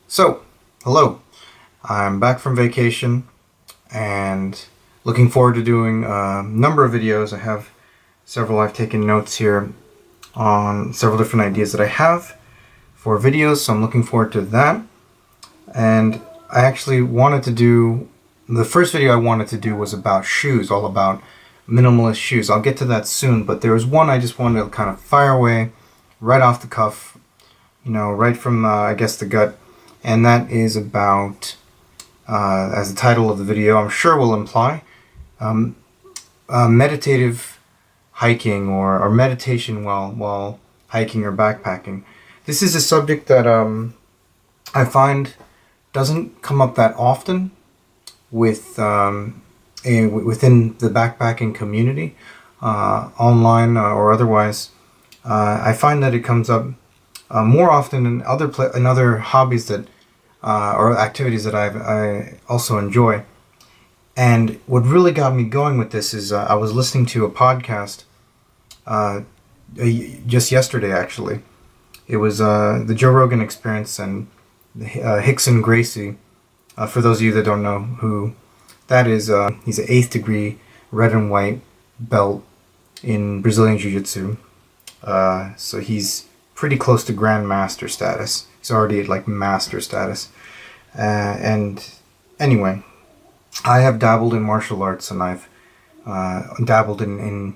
So, hello. I'm back from vacation and looking forward to doing a number of videos. I have several. I've taken notes here on several different ideas that I have for videos, so I'm looking forward to that. And I actually wanted to do, the first video I wanted to do was about shoes, all about minimalist shoes. I'll get to that soon, but there was one I just wanted to kind of fire away right off the cuff, you know, right from, I guess, the gut. And that is about, as the title of the video I'm sure will imply, meditative hiking or meditation while hiking or backpacking. This is a subject that I find doesn't come up that often with within the backpacking community, online or otherwise. I find that it comes up more often in other hobbies that or activities that I also enjoy. And what really got me going with this is I was listening to a podcast just yesterday, actually. It was the Joe Rogan Experience and Rickson Gracie. For those of you that don't know who that is, he's an 8th degree red and white belt in Brazilian Jiu-Jitsu. So he's pretty close to grandmaster status. He's already at like master status. And anyway, I have dabbled in martial arts, and I've dabbled in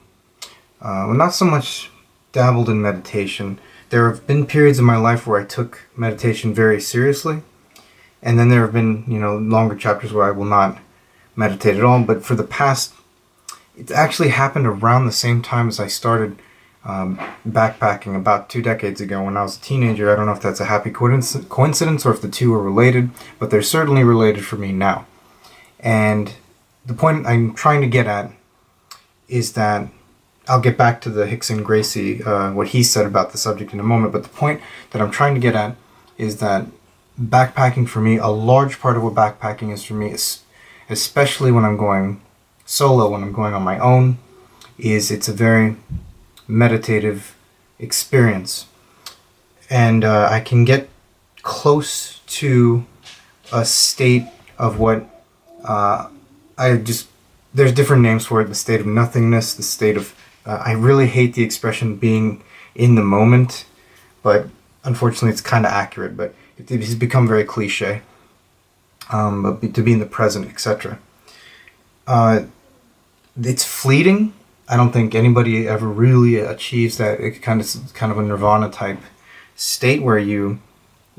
well, not so much dabbled in meditation. There have been periods in my life where I took meditation very seriously, and then there have been, you know, longer chapters where I will not meditate at all. But for the past, it actually happened around the same time as I started backpacking about 2 decades ago when I was a teenager. I don't know if that's a happy coincidence or if the two are related, but they're certainly related for me now. And the point I'm trying to get at is that I'll get back to the Rickson Gracie, what he said about the subject in a moment, but the point that I'm trying to get at is that backpacking for me, a large part of what backpacking is for me, is, especially when I'm going solo, when I'm going on my own, is it's a very meditative experience. And I can get close to a state of what there's different names for it, the state of nothingness, the state of, I really hate the expression being in the moment, but unfortunately it's kind of accurate, but it has become very cliche, but to be in the present, etc. It's fleeting. I don't think anybody ever really achieves that. It's kind of a nirvana type state where you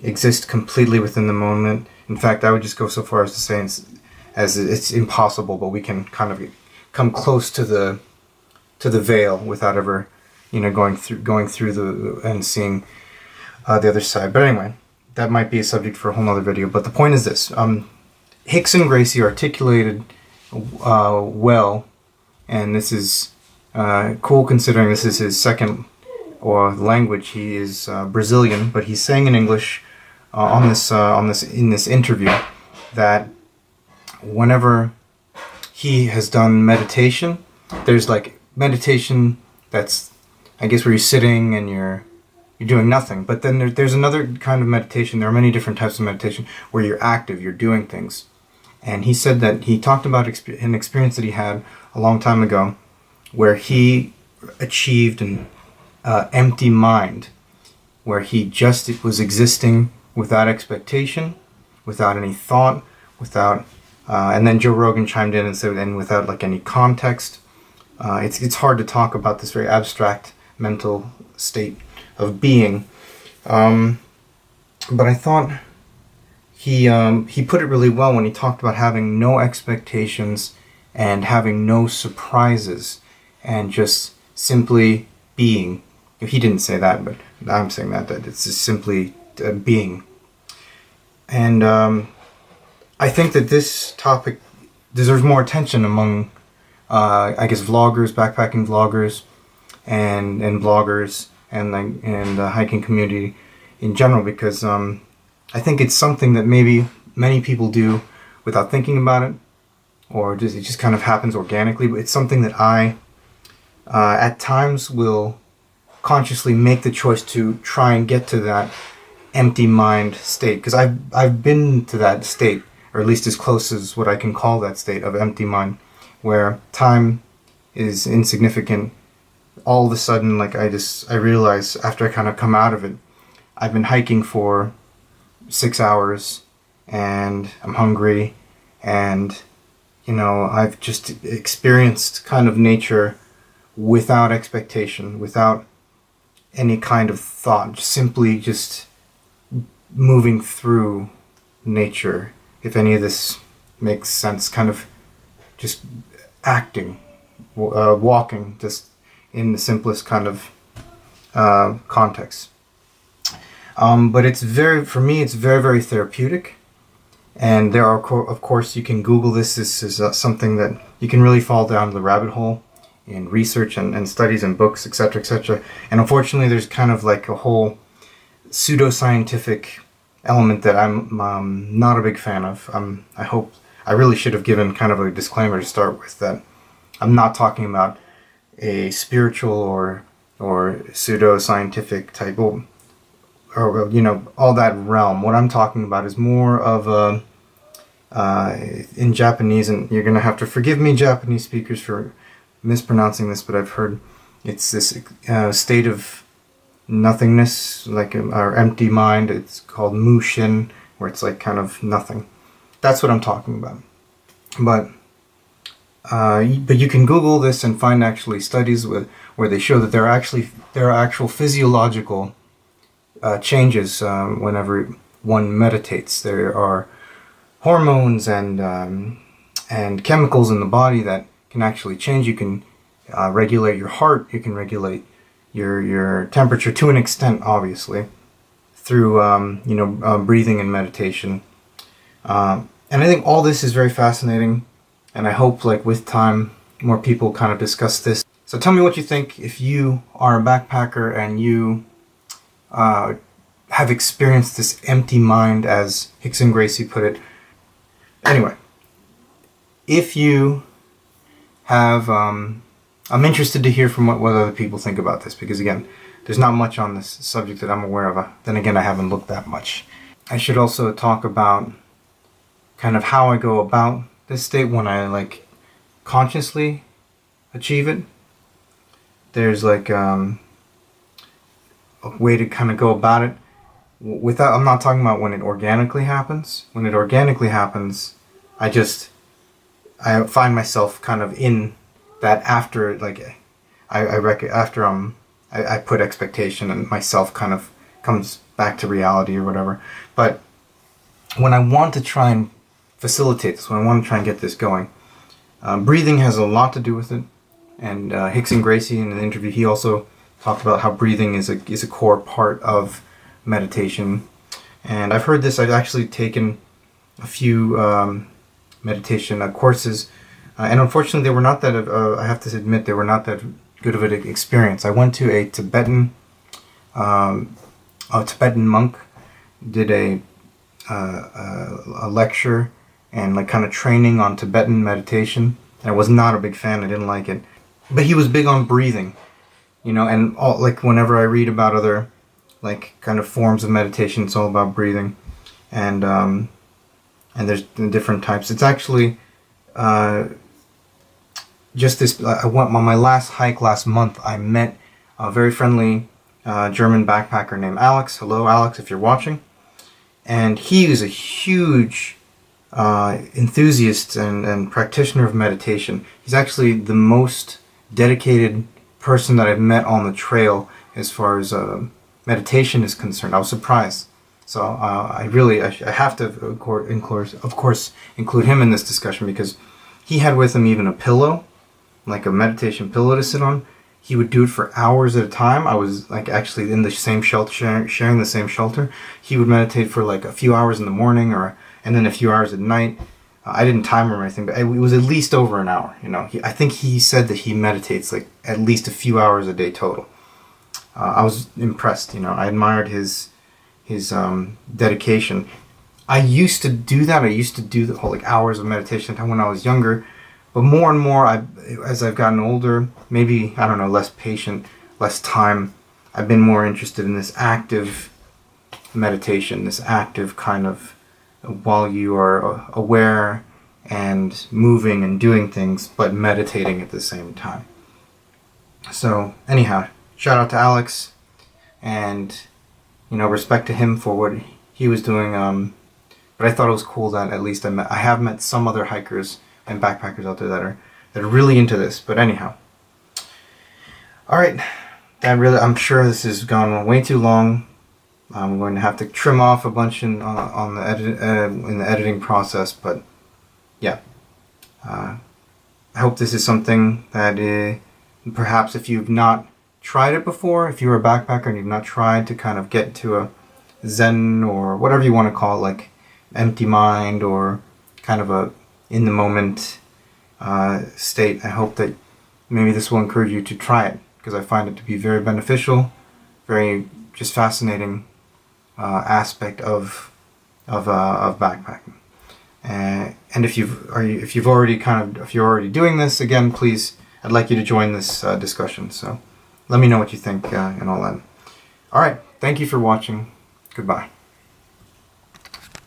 exist completely within the moment. In fact, I would just go so far as to say it's impossible, but we can kind of come close to the veil without ever, you know, going through the and seeing the other side. But anyway, that might be a subject for a whole nother video. But the point is this: Rickson Gracie articulated well, and this is cool considering this is his second language. He is Brazilian, but he's saying in English in this interview that whenever he has done meditation, there's like meditation that's, I guess, where you're sitting and you're doing nothing. But then there's another kind of meditation. There are many different types of meditation where you're active, you're doing things. And he said that he talked about an experience that he had a long time ago where he achieved an empty mind, where he just was existing without expectation, without any thought, without and then Joe Rogan chimed in and said, and without like any context. It's hard to talk about this very abstract mental state of being, but I thought he put it really well when he talked about having no expectations and having no surprises and just simply being. He didn't say that, but I'm saying that it's just simply being. And I think that this topic deserves more attention among, I guess, vloggers, backpacking vloggers, and bloggers, and the hiking community in general, because I think it's something that maybe many people do without thinking about it, or it just kind of happens organically. But it's something that I, at times, will consciously make the choice to try and get to that empty mind state, because I've been to that state, or at least as close as what I can call that state of empty mind, where time is insignificant. All of a sudden, like I realize after I kind of come out of it, I've been hiking for 6 hours and I'm hungry, and you know, I've just experienced kind of nature without expectation, without any kind of thought, simply just moving through nature, if any of this makes sense, kind of just acting, walking, just in the simplest kind of context. But it's for me, it's very, very therapeutic. And there are, of course, you can Google this. This is something that you can really fall down the rabbit hole in research and studies and books, etc., etc. And unfortunately, there's kind of like a whole pseudo-scientific element that I'm not a big fan of. I really should have given kind of a disclaimer to start with, that I'm not talking about a spiritual or pseudo-scientific type, or you know, all that realm. What I'm talking about is more of a in Japanese, and you're gonna have to forgive me, Japanese speakers, for mispronouncing this, but I've heard it's this state of nothingness, like our empty mind. It's called mushin, where it's like kind of nothing. That's what I'm talking about. But you can Google this and find actually studies where they show that there are actual physiological changes whenever one meditates. There are hormones and chemicals in the body that can actually change. You can regulate your heart. You can regulate your temperature to an extent, obviously, through breathing and meditation. And I think all this is very fascinating, and I hope, like, with time, more people kind of discuss this. So tell me what you think if you are a backpacker and you have experienced this empty mind, as Hickson Gracie put it. Anyway, if you have, I'm interested to hear from what other people think about this, because again, there's not much on this subject that I'm aware of. Then again, I haven't looked that much. I should also talk about kind of how I go about this state when I like consciously achieve it. There's like a way to kind of go about it. Without, I'm not talking about when it organically happens. When it organically happens, I find myself kind of in that after, like, I put expectation and myself kind of comes back to reality or whatever. But when I want to try and facilitate this, when I want to try and get this going, breathing has a lot to do with it. And Hickson Gracie, in an interview, he also talked about how breathing is a core part of meditation. And I've heard this. I've actually taken a few meditation courses, and unfortunately, they were not that. I have to admit, they were not that good of an experience. I went to a Tibetan monk, did a lecture and like kind of training on Tibetan meditation. And I was not a big fan. I didn't like it, but he was big on breathing, you know. And all, like, whenever I read about other like kind of forms of meditation, it's all about breathing, and there's different types. It's actually just this. I went on my last hike last month. I met a very friendly German backpacker named Alex. Hello, Alex, if you're watching. And he is a huge enthusiast and practitioner of meditation. He's actually the most dedicated person that I've met on the trail as far as meditation is concerned. I was surprised. So I have to, of course, include him in this discussion, because he had with him even a pillow, like a meditation pillow to sit on. He would do it for hours at a time. I was like actually in the same shelter, sharing the same shelter. He would meditate for like a few hours in the morning, and then a few hours at night. I didn't time him or anything, but it was at least over an hour. You know, I think he said that he meditates like at least a few hours a day total. I was impressed. You know, I admired his dedication. I used to do that. I used to do the whole like hours of meditation when I was younger, but more and more, as I've gotten older, maybe, I don't know, less patient, less time, I've been more interested in this active meditation, this active kind of, while you are aware and moving and doing things, but meditating at the same time. So anyhow, shout out to Alex, and respect to him for what he was doing. But I thought it was cool that at least I have met some other hikers and backpackers out there that are really into this. But anyhow, all right, I'm sure this has gone way too long. I'm going to have to trim off a bunch in the editing process, but yeah. I hope this is something that perhaps if you've not tried it before, if you're a backpacker and you've not tried to kind of get to a Zen or whatever you want to call it, like empty mind or kind of a in the moment state, I hope that maybe this will encourage you to try it, because I find it to be very beneficial, very just fascinating aspect of backpacking. And if you're already doing this, again, please, I'd like you to join this discussion. So let me know what you think and all that. All right, thank you for watching. Goodbye.